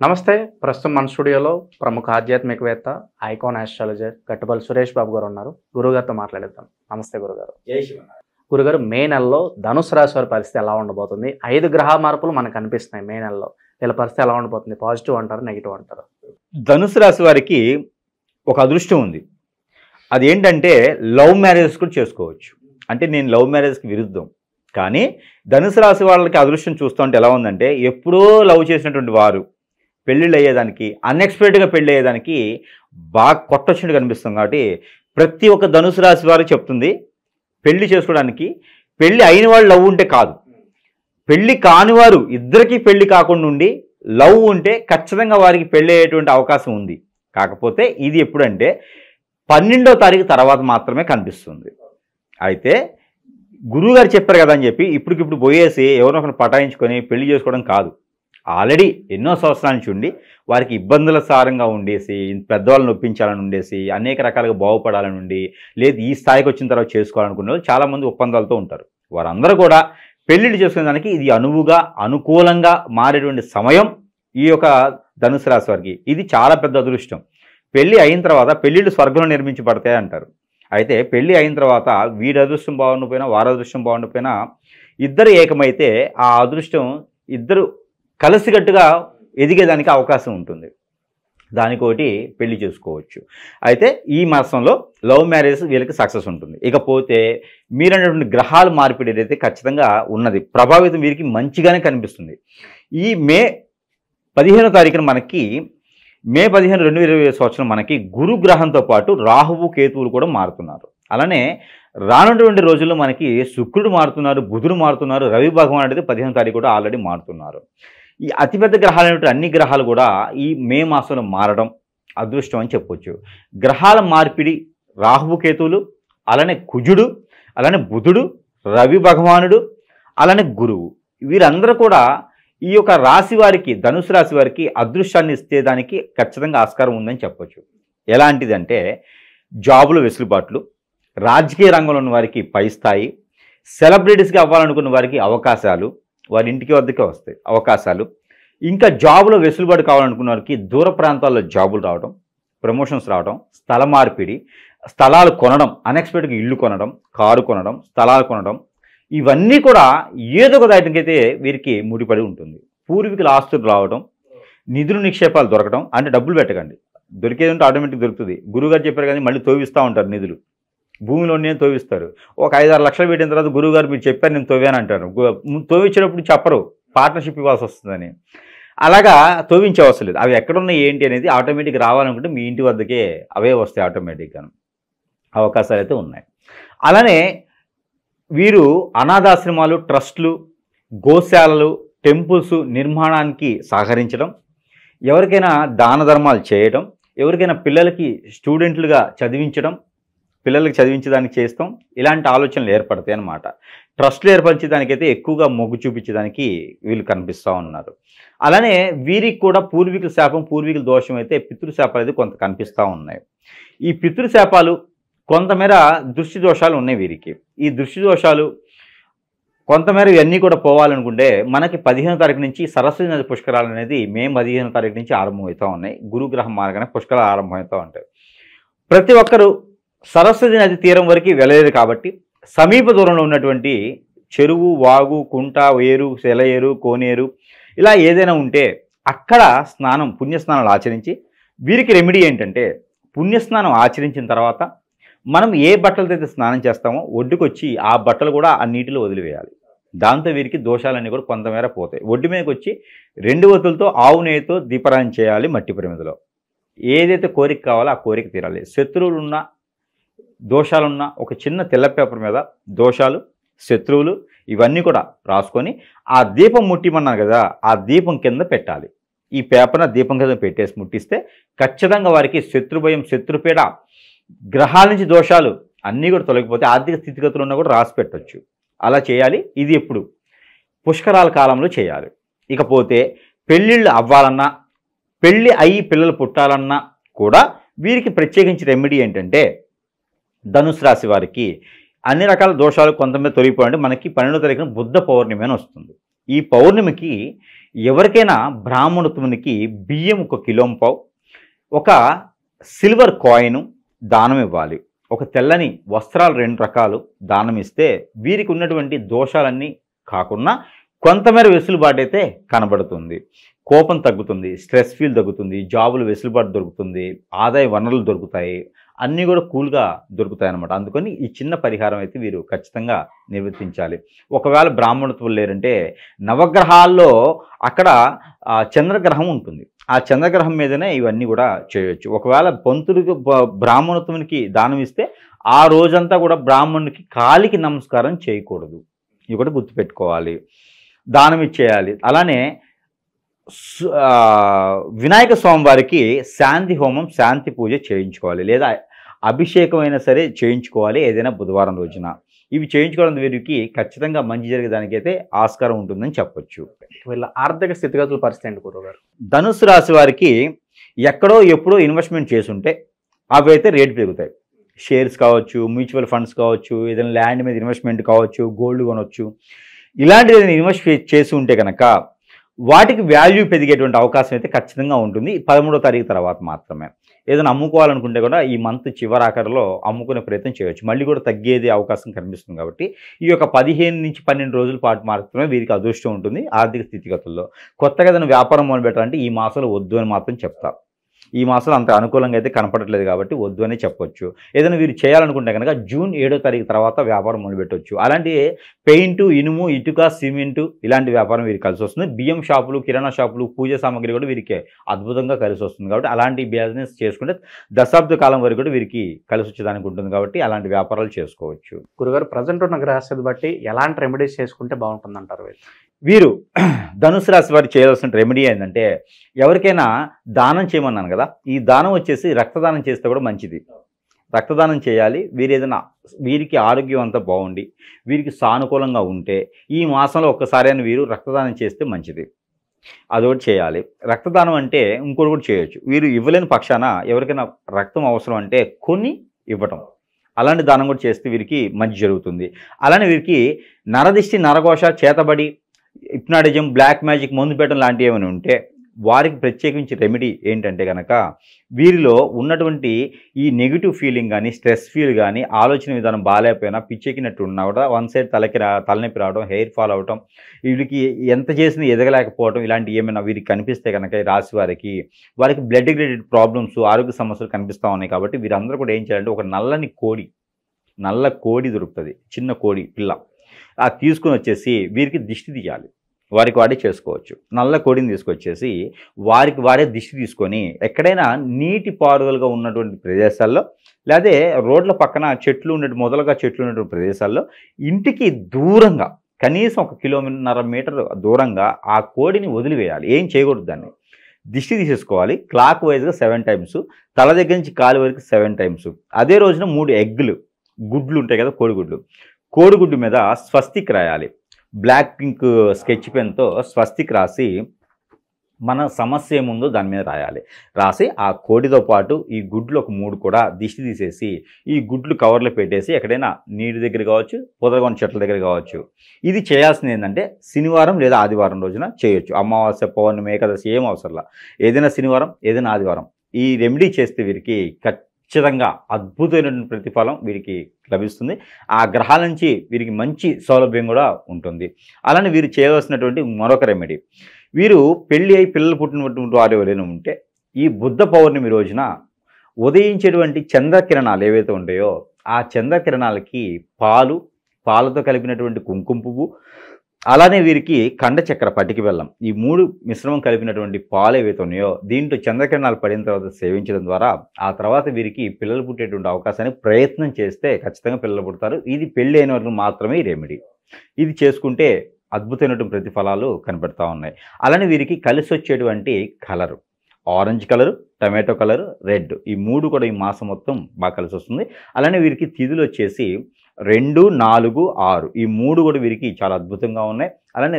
నమస్తే. ప్రస్తుతం మన స్టూడియోలో ప్రముఖ ఆధ్యాత్మికవేత్త, ఐకాన్ ఆస్ట్రాలజర్ గట్టుపల్లి సురేష్ బాబు గారు ఉన్నారు. గురుగారితో మాట్లాడేద్దాం. నమస్తే గురుగారు. జై శివ. గురుగారు, మే నెలలో ధనుసు రాశి వారి పరిస్థితి ఎలా ఉండబోతుంది? 5 గ్రహ మార్పులు మనకు కనిపిస్తున్నాయి మే నెలలో. వీళ్ళ పరిస్థితి ఎలా ఉండబోతుంది? పాజిటివ్ అంటారు, నెగిటివ్ అంటారు? ధనుసు రాశి వారికి ఒక అదృష్టం ఉంది. అదేంటంటే లవ్ మ్యారేజెస్ కూడా చేసుకోవచ్చు. అంటే నేను లవ్ మ్యారేజ్కి విరుద్ధం, కానీ ధనుసు రాశి వాళ్ళకి అదృష్టం చూస్తుంటే ఎలా ఉందంటే, ఎప్పుడో లవ్ చేసినటువంటి వారు పెళ్ళిళ్ళు అయ్యేదానికి, అన్ఎక్స్పెక్టెడ్గా పెళ్ళి అయ్యేదానికి బాగా కొట్టొచ్చినట్టు కనిపిస్తుంది. కాబట్టి ప్రతి ఒక్క ధనుసు రాశి వారు చెప్తుంది, పెళ్లి చేసుకోవడానికి పెళ్ళి అయిన వాళ్ళు లవ్ ఉంటే కాదు, పెళ్ళి కానివారు ఇద్దరికీ పెళ్లి కాకుండా ఉండి లవ్ ఉంటే ఖచ్చితంగా వారికి పెళ్ళి అయ్యేటువంటి అవకాశం ఉంది. కాకపోతే ఇది ఎప్పుడంటే 12వ తారీఖు తర్వాత మాత్రమే కనిపిస్తుంది. అయితే గురువుగారు చెప్పారు కదా అని చెప్పి ఇప్పటికిప్పుడు పోయేసి ఎవరినొకరిని పటాయించుకొని పెళ్లి చేసుకోవడం కాదు. ఆల్రెడీ ఎన్నో సంవత్సరాల నుంచి ఉండి వారికి ఇబ్బందుల సారంగా ఉండేసి, పెద్దవాళ్ళని నొప్పించాలని ఉండేసి, అనేక రకాలుగా బాగుపడాలని ఉండి, లేదు ఈ స్థాయికి వచ్చిన తర్వాత చేసుకోవాలనుకునే వాళ్ళు చాలామంది ఒప్పందాలతో ఉంటారు. వారందరూ కూడా పెళ్ళిళ్ళు చేసుకునే దానికి ఇది అనుకూలంగా మారేటువంటి సమయం ఈ యొక్క ధనుసు రాశి వారికి. ఇది చాలా పెద్ద అదృష్టం. పెళ్ళి అయిన తర్వాత పెళ్ళిళ్ళు స్వర్గంలో నిర్మించబడతాయి అంటారు. అయితే పెళ్ళి అయిన తర్వాత వీడి అదృష్టం బాగుండిపోయినా వారి అదృష్టం బాగుండిపోయినా ఇద్దరు ఏకమైతే ఆ అదృష్టం ఇద్దరు కలిసికట్టుగా ఎదిగేదానికి అవకాశం ఉంటుంది. దానికోటి పెళ్లి చేసుకోవచ్చు. అయితే ఈ మాసంలో లవ్ మ్యారేజ్ వీళ్ళకి సక్సెస్ ఉంటుంది. ఇకపోతే మీరన్నటువంటి గ్రహాల మార్పిడి అయితే ఖచ్చితంగా ఉన్నది. ప్రభావితం వీరికి మంచిగానే కనిపిస్తుంది. ఈ మే 15వ తారీఖున మనకి మే 15, 2020 సంవత్సరం మనకి గురు గ్రహంతో పాటు రాహువు కేతువులు కూడా మారుతున్నారు. అలానే రానున్నటువంటి రోజుల్లో మనకి శుక్రుడు మారుతున్నారు, బుధుడు మారుతున్నారు, రవి భగవానుడు 15వ తారీఖు కూడా ఆల్రెడీ మారుతున్నారు. ఈ అతిపెద్ద గ్రహాలైనటువంటి అన్ని గ్రహాలు కూడా ఈ మే మాసంలో మారడం అదృష్టం అని చెప్పొచ్చు. గ్రహాల మార్పిడి రాహువు కేతువులు, అలానే కుజుడు, అలానే బుధుడు, రవి భగవానుడు, అలానే గురువు, వీరందరూ కూడా ఈ యొక్క రాశి వారికి, ధనుసు రాశి వారికి అదృష్టాన్ని ఇచ్చేదానికి ఖచ్చితంగా ఆస్కారం ఉందని చెప్పొచ్చు. ఎలాంటిదంటే జాబుల వెసులుబాట్లు, రాజకీయ రంగంలో ఉన్న వారికి పై స్థాయి, సెలబ్రిటీస్గా అవ్వాలనుకున్న వారికి అవకాశాలు వారి ఇంటికి వద్దకే వస్తాయి అవకాశాలు. ఇంకా జాబులో వెసులుబాటు కావాలనుకున్న వారికి దూర ప్రాంతాల్లో జాబులు రావడం, ప్రమోషన్స్ రావడం, స్థల మార్పిడి, స్థలాలు కొనడం, అన్ఎక్స్పెక్టెడ్గా ఇల్లు కొనడం, కారు కొనడం, స్థలాలు కొనడం, ఇవన్నీ కూడా ఏదో ఒక దాటికైతే వీరికి ముడిపడి ఉంటుంది. పూర్వీకుల ఆస్తులు రావడం, నిధులు నిక్షేపాలు దొరకడం. అంటే డబ్బులు పెట్టకండి, దొరికేది ఉంటే ఆటోమేటిక్ దొరుకుతుంది. గురువుగారు చెప్పారు కానీ మళ్ళీ తోవిస్తూ ఉంటారు నిధులు, భూమిలోనే తోవిస్తారు. ఒక 5-6 లక్షలు పెట్టిన తర్వాత గురువుగారు మీరు చెప్పారు నేను తోవాను అంటారు. తోవించేటప్పుడు చెప్పరు పార్ట్నర్షిప్ ఇవ్వాల్సి వస్తుందని. అలాగా తోవించే అవసరం లేదు. అవి ఎక్కడున్నాయి ఏంటి అనేది ఆటోమేటిక్ రావాలనుకుంటే మీ ఇంటి వద్దకే అవే వస్తాయి ఆటోమేటిక్గా. అవకాశాలు అయితే ఉన్నాయి. అలానే వీరు అనాథాశ్రమాలు, ట్రస్టులు, గోశాలలు, టెంపుల్స్ నిర్మాణానికి సహకరించడం, ఎవరికైనా దాన ధర్మాలు చేయడం, ఎవరికైనా పిల్లలకి స్టూడెంట్లుగా చదివించడం, పిల్లలకి చదివించడానికి చేస్తాం, ఇలాంటి ఆలోచనలు ఏర్పడతాయి అన్నమాట. ట్రస్టులు ఏర్పరిచేదానికైతే ఎక్కువగా మొగ్గు చూపించడానికి వీళ్ళు కనిపిస్తూ ఉన్నారు. అలానే వీరికి కూడా పూర్వీకుల శాపం, పూర్వీకుల దోషం అయితే పితృశాపాలు అయితే కొంత కనిపిస్తూ ఉన్నాయి. ఈ పితృశాపాలు కొంతమేర దృష్టి దోషాలు ఉన్నాయి వీరికి. ఈ దృష్టి దోషాలు కొంతమేర ఇవన్నీ కూడా పోవాలనుకుంటే మనకి 15వ తారీఖు నుంచి సరస్వతి నది పుష్కరాలు అనేది మే 15వ తారీఖు నుంచి ఆరంభమవుతూ ఉన్నాయి. గురుగ్రహం మార్గానే పుష్కరాలు ఆరంభమవుతూ ఉంటాయి. ప్రతి ఒక్కరూ సరస్వతి నది తీరం వరకు వెళ్ళలేదు కాబట్టి సమీప దూరంలో ఉన్నటువంటి చెరువు, వాగు, కుంట, ఏరు, సెలయేరు, కోనేరు ఇలా ఏదైనా ఉంటే అక్కడ పుణ్యస్నానాలు ఆచరించి, వీరికి రెమెడీ ఏంటంటే పుణ్యస్నానం ఆచరించిన తర్వాత మనం ఏ బట్టలతో అయితే స్నానం చేస్తామో ఒడ్డుకొచ్చి ఆ బట్టలు కూడా ఆ నీటిలో వదిలివేయాలి. దాంతో వీరికి దోషాలన్నీ కూడా కొంతమేర పోతాయి. ఒడ్డు మీదకి వచ్చి 2 ఒత్తులతో ఆవు నెయ్యితో దీపారాయణ చేయాలి. మట్టి ప్రమిదలో ఏదైతే కోరిక కావాలో ఆ కోరిక తీరాలి. శత్రువులున్నా దోషాలున్నా ఒక చిన్న తెల్ల పేపర్ మీద దోషాలు, శత్రువులు ఇవన్నీ కూడా రాసుకొని ఆ దీపం ముట్టిమన్నారు కదా, ఆ దీపం కింద పెట్టాలి. ఈ పేపర్న దీపం కింద పెట్టేసి ముట్టిస్తే ఖచ్చితంగా వారికి శత్రుభయం, శత్రుపీడ, గ్రహాల నుంచి దోషాలు అన్నీ కూడా తొలగిపోతే ఆర్థిక స్థితిగతులు ఉన్నా కూడా రాసి పెట్టవచ్చు. అలా చేయాలి. ఇది ఎప్పుడు పుష్కరాల కాలంలో చేయాలి. ఇకపోతే పెళ్ళిళ్ళు అవ్వాలన్నా, పెళ్ళి అయ్యి పిల్లలు పుట్టాలన్నా కూడా వీరికి ప్రత్యేకించి రెమెడీ ఏంటంటే ధనుసు రాశి వారికి అన్ని రకాల దోషాలు కొంతమంది తొలగిపోవాలంటే మనకి 12వ తారీఖున బుద్ధ పౌర్ణమి అని వస్తుంది. ఈ పౌర్ణమికి ఎవరికైనా బ్రాహ్మణోత్తమునికి బియ్యం 1 కిలోంపావు, ఒక సిల్వర్ కాయిన్ దానం ఇవ్వాలి. ఒక తెల్లని వస్త్రాలు 2 రకాలు దానం ఇస్తే వీరికి ఉన్నటువంటి దోషాలన్నీ కాకుండా కొంతమేర వెసులుబాటు అయితే కనబడుతుంది. కోపం తగ్గుతుంది, స్ట్రెస్ ఫీల్ తగ్గుతుంది, జాబులు వెసులుబాటు దొరుకుతుంది, ఆదాయ వనరులు దొరుకుతాయి, అన్నీ కూడా కూల్గా దొరుకుతాయి అన్నమాట. అందుకని ఈ చిన్న పరిహారం అయితే వీరు ఖచ్చితంగా నిర్వర్తించాలి. ఒకవేళ బ్రాహ్మణత్వం లేరంటే నవగ్రహాల్లో అక్కడ చంద్రగ్రహం ఉంటుంది. ఆ చంద్రగ్రహం మీదనే ఇవన్నీ కూడా చేయొచ్చు. ఒకవేళ పంతుడికి బ్రాహ్మణత్వానికి దానం ఇస్తే ఆ రోజంతా కూడా బ్రాహ్మణునికి కాలికి నమస్కారం చేయకూడదు. ఇవి కూడా గుర్తుపెట్టుకోవాలి. దానం ఇచ్చేయాలి. అలానే వినాయక స్వామి వారికి శాంతి హోమం, శాంతి పూజ చేయించుకోవాలి, లేదా అభిషేకం అయినా సరే చేయించుకోవాలి ఏదైనా బుధవారం రోజున. ఇవి చేయించుకోవడం వీరికి ఖచ్చితంగా మంచి జరిగేదానికైతే ఆస్కారం ఉంటుందని చెప్పొచ్చు. వీళ్ళ ఆర్థిక స్థితిగతుల పరిస్థితి ఏంటి గురువుగారు? ధనుసు రాశి వారికి ఎక్కడో ఎప్పుడో ఇన్వెస్ట్మెంట్ చేసుంటే అవి అయితే రేటు పెరుగుతాయి. షేర్స్ కావచ్చు, మ్యూచువల్ ఫండ్స్ కావచ్చు, ఏదైనా ల్యాండ్ మీద ఇన్వెస్ట్మెంట్ కావచ్చు, గోల్డ్ కొనవచ్చు. ఇలాంటిది ఏదైనా ఇన్వెస్ట్ చేసి ఉంటే కనుక వాటికి వాల్యూ పెరిగేటువంటి అవకాశం అయితే ఖచ్చితంగా ఉంటుంది 13వ తారీఖు తర్వాత మాత్రమే. ఏదైనా అమ్ముకోవాలనుకుంటే కూడా ఈ మంత్ చివరాఖరులో అమ్ముకునే ప్రయత్నం చేయవచ్చు. మళ్ళీ కూడా తగ్గేది అవకాశం కనిపిస్తుంది. కాబట్టి ఈ యొక్క 15 నుంచి 12 రోజుల పాటు మాత్రమే వీరికి అదృష్టం ఉంటుంది ఆర్థిక స్థితిగతుల్లో. కొత్తగా ఏదైనా వ్యాపారం మొదలుపెట్టాలంటే ఈ మాసంలో వద్దు అని మాత్రం చెప్తా. ఈ మాసంలో అంత అనుకూలంగా అయితే కనపడట్లేదు కాబట్టి వద్దు అనే చెప్పొచ్చు. ఏదైనా వీరు చేయాలనుకుంటే కనుక జూన్ 7వ తారీఖు తర్వాత వ్యాపారం మొదలుపెట్టవచ్చు. అలాంటి పెయింటు, ఇనుము, ఇటుక, సిమెంటు ఇలాంటి వ్యాపారం వీరికి కలిసి వస్తుంది. బియ్యం షాపులు, కిరాణా షాపులు, పూజ సామాగ్రి కూడా వీరికి అద్భుతంగా కలిసి వస్తుంది. కాబట్టి అలాంటి బిజినెస్ చేసుకుంటే దశాబ్ద కాలం వరకు కూడా వీరికి కలిసి వచ్చేదానికి ఉంటుంది. కాబట్టి అలాంటి వ్యాపారాలు చేసుకోవచ్చు. గురుగారు, ప్రజెంట్ ఉన్న గ్రహస్థితి బట్టి ఎలాంటి రెమెడీస్ చేసుకుంటే బాగుంటుంది అంటారు? వీరు ధనుసు రాశి వారు చేయాల్సిన రెమెడీ ఏంటంటే, ఎవరికైనా దానం చేయమన్నాను కదా, ఈ దానం వచ్చేసి రక్తదానం చేస్తే కూడా మంచిది. రక్తదానం చేయాలి. వీరికి ఆరోగ్యం అంతా బాగుండి వీరికి సానుకూలంగా ఉంటే ఈ మాసంలో ఒక్కసారైనా వీరు రక్తదానం చేస్తే మంచిది. అదొకటి చేయాలి. రక్తదానం అంటే ఇంకోటి కూడా చేయొచ్చు. వీరు ఇవ్వలేని పక్షాన ఎవరికైనా రక్తం అవసరం అంటే కొన్ని ఇవ్వటం, అలాంటి దానం కూడా చేస్తే వీరికి మంచి జరుగుతుంది. అలానే వీరికి నరదిష్టి, నరఘోష, చేతబడి, హిప్నాటిజం, బ్లాక్ మ్యాజిక్, మందు పెట్టడం లాంటివి ఏమైనా ఉంటే వారికి ప్రత్యేకించి రెమెడీ ఏంటంటే కనుక వీరిలో ఉన్నటువంటి ఈ నెగిటివ్ ఫీలింగ్ కానీ, స్ట్రెస్ ఫీల్ కానీ, ఆలోచన విధానం బాగాలేకపోయినా, పిచ్చెక్కినట్టు ఉన్నా కూడా వన్ సైడ్ తలనొప్పి రావడం, హెయిర్ ఫాల్ అవడం, వీరికి ఎంత చేసినా ఎదగలేకపోవడం, ఇలాంటి ఏమైనా వీరికి కనిపిస్తే కనుక ఈ రాశి వారికి బ్లడ్ రిలేటెడ్ ప్రాబ్లమ్స్, ఆరోగ్య సమస్యలు కనిపిస్తూ ఉన్నాయి. కాబట్టి వీరందరూ కూడా ఏం చేయాలంటే ఒక నల్ల కోడి దొరుకుతుంది, చిన్న కోడి పిల్ల, అది తీసుకుని వచ్చేసి వీరికి దిష్టి తీయాలి. వారికి వాడే చేసుకోవచ్చు. నల్ల కోడిని తీసుకొచ్చేసి వారికి వాడే దిష్టి తీసుకొని ఎక్కడైనా నీటి పారుదలుగా ఉన్నటువంటి ప్రదేశాల్లో, లేదా రోడ్ల పక్కన మొదలుగా చెట్లు ఉన్నటువంటి ప్రదేశాల్లో ఇంటికి దూరంగా కనీసం 1.5 కిలోమీటర్ దూరంగా ఆ కోడిని వదిలివేయాలి. ఏం చేయకూడదు. దాన్ని దిష్టి తీసేసుకోవాలి. క్లాక్ వైజ్గా 7 టైమ్స్, తల దగ్గర నుంచి కాలు వరకు 7 టైమ్స్. అదే రోజున 3 గుడ్లు ఉంటాయి కదా, కోడిగుడ్డు మీద స్వస్తిక్ రాయాలి. బ్లాక్ పింక్ స్కెచ్ పెన్తో స్వస్తిక్ రాసి మన సమస్య ఏముందో దాని మీద రాసి ఆ కోడితో పాటు ఈ గుడ్లు ఒక 3 కూడా దిష్టి తీసేసి ఈ గుడ్లు కవర్లో పెట్టేసి ఎక్కడైనా నీటి దగ్గర కావచ్చు, పొదలగొన్న చెట్ల దగ్గర కావచ్చు. ఇది చేయాల్సింది ఏంటంటే శనివారం లేదా ఆదివారం రోజున చేయొచ్చు. అమావాస్య, పౌర్ణమి, ఏకాదశి ఏం అవసరంలా. ఏదైనా శనివారం, ఏదైనా ఆదివారం ఈ రెమెడీ చేస్తే వీరికి ఖచ్చితంగా అద్భుతమైనటువంటి ప్రతిఫలం వీరికి లభిస్తుంది. ఆ గ్రహాల నుంచి వీరికి మంచి సౌలభ్యం కూడా ఉంటుంది. అలానే వీరు చేయవలసినటువంటి మరొక రెమెడీ, వీరు పెళ్ళి అయి పిల్లలు పుట్టినటువంటి వారు ఎవరైనా ఉంటే ఈ బుద్ధ పౌర్ణమి రోజున ఉదయించేటువంటి చంద్రకిరణాలు ఏవైతే ఉంటాయో ఆ చంద్రకిరణాలకి పాలతో కలిపినటువంటి కుంకుమ పువ్వు, అలానే వీరికి కండచక్ర, పటికి బెల్లం, ఈ 3 మిశ్రమం కలిపినటువంటి పాలు ఏవైతే ఉన్నాయో దీంట్లో చంద్రకిరణాలు పడిన తర్వాత సేవించడం ద్వారా ఆ తర్వాత వీరికి పిల్లలు పుట్టేటువంటి అవకాశాన్ని ప్రయత్నం చేస్తే ఖచ్చితంగా పిల్లలు పుడతారు. ఇది పెళ్ళి అయిన వారికి మాత్రమే ఈ రెమెడీ. ఇది చేసుకుంటే అద్భుతమైనటువంటి ప్రతిఫలాలు కనబడతా ఉన్నాయి. అలానే వీరికి కలిసి వచ్చేటువంటి colour orange colour, tomato colour, red, ఈ 3 కూడా ఈ మాసం మొత్తం బాగా కలిసి వస్తుంది. అలానే వీరికి తిథులు వచ్చేసి 2, 4, 6 ఈ 3 కూడా వీరికి చాలా అద్భుతంగా ఉన్నాయి. అలానే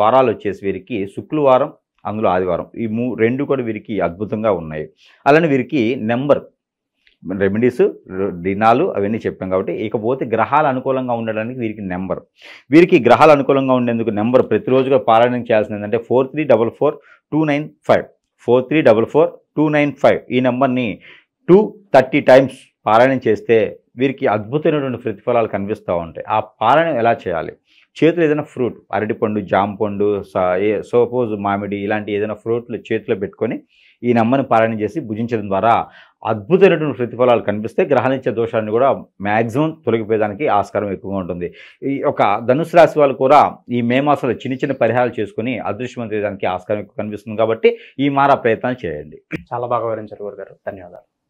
వారాలు వచ్చేసి వీరికి శుక్రవారం, అందులో ఆదివారం, ఈ 2 కూడా వీరికి అద్భుతంగా ఉన్నాయి. అలానే వీరికి నెంబర్ రెమెడీస్, దినాలు అవన్నీ చెప్పాం కాబట్టి. ఇకపోతే గ్రహాలు అనుకూలంగా ఉండడానికి వీరికి గ్రహాలు అనుకూలంగా ఉండేందుకు నెంబర్ ప్రతిరోజుగా పారాయణం చేయాల్సింది ఏంటంటే 4344295 4344295 ఈ నెంబర్ని 230 టైమ్స్ పారాయణం చేస్తే వీరికి అద్భుతమైనటువంటి ప్రతిఫలాలు కనిపిస్తూ ఉంటాయి. ఆ పారాయణం ఎలా చేయాలి? చేతిలో ఏదైనా ఫ్రూట్, అరటిపండు, జామ పండు, సపోజ్ మామిడి, ఇలాంటి ఏదైనా ఫ్రూట్లు చేతిలో పెట్టుకొని ఈ నెంబర్ని పారాయణం చేసి భుజించడం ద్వారా అద్భుతమైనటువంటి ప్రతిఫలాలు కనిపిస్తే గ్రహనిత్య దోషాన్ని కూడా మ్యాక్సిమం తొలగిపోయేదానికి ఆస్కారం ఎక్కువగా ఉంటుంది. ఈ యొక్క ధనుసు రాశి వాళ్ళు కూడా ఈ మే మాసంలో చిన్న చిన్న పరిహారాలు చేసుకుని అదృష్టవంతమయ్యేదానికి ఆస్కారం ఎక్కువ కనిపిస్తుంది కాబట్టి ఈ మారా ప్రయత్నాలు చేయండి. చాలా బాగా వివరించారు గురుగారు, ధన్యవాదాలు.